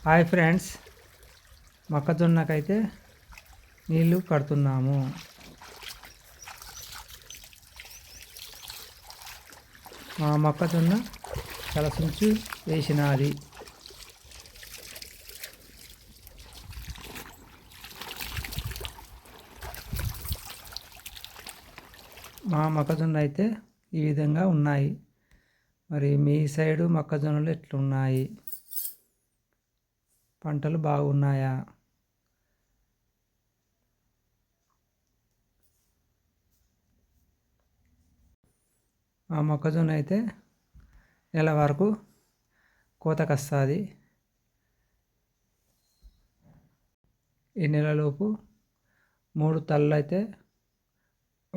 Hi friends, మొక్కజొన్నకైతే నీళ్ళు కడుతున్నాము. మా మొక్కజొన్న కలసించి వేసినది. మా మొక్కజొన్న అయితే ఈ విధంగా ఉన్నాయి. మరి మీ సైడు మొక్కజొన్నలు ఎట్లున్నాయి? పంటలు బాగున్నాయా? మా మొక్కజొన్న అయితే నెల వరకు కోతకొస్తుంది. ఈ నెలలోపు 3 తళ్ళు అయితే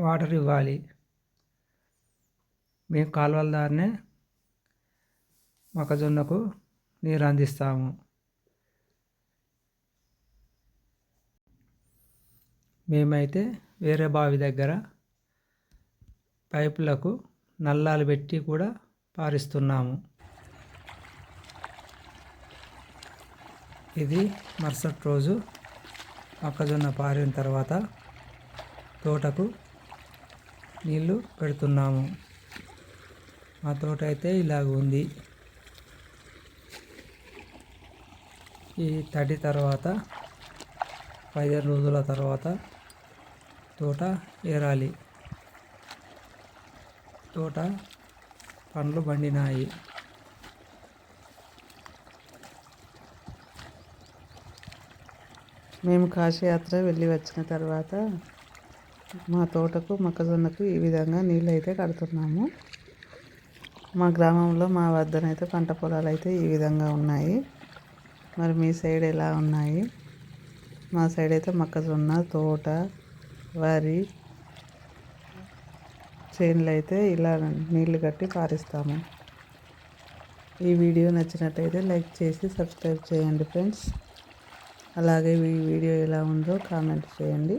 వాటర్ ఇవ్వాలి. మేము కాలువల దారినే మొక్కజొన్నకు నీరు అందిస్తాము. మేమైతే వేరే బావి దగ్గర పైపులకు నల్లాలు పెట్టి కూడా పారిస్తున్నాము. ఇది మరుసటి రోజు మొక్కజొన్న పారిన తర్వాత తోటకు నీళ్ళు పెడుతున్నాము. మా తోట అయితే ఇలాగ ఉంది. ఈ తడి తర్వాత 15 రోజుల తర్వాత తోట ఏరాలి. తోట పండ్లు పండినాయి. మేము కాశీయాత్ర వెళ్ళి వచ్చిన తర్వాత మా తోటకు మొక్కజొన్నకు ఈ విధంగా నీళ్ళు అయితే కడుతున్నాము. మా గ్రామంలో మా వద్దనైతే పంట పొలాలు అయితే ఈ విధంగా ఉన్నాయి. మరి మీ సైడ్ ఎలా ఉన్నాయి? మా సైడ్ అయితే మొక్కజొన్న తోట, వరి చేనులు అయితే ఇలా నీళ్లు కట్టి పారిస్తాము. ఈ వీడియో నచ్చినట్టయితే లైక్ చేసి సబ్స్క్రైబ్ చేయండి ఫ్రెండ్స్. అలాగే ఈ వీడియో ఎలా ఉందో కామెంట్ చేయండి.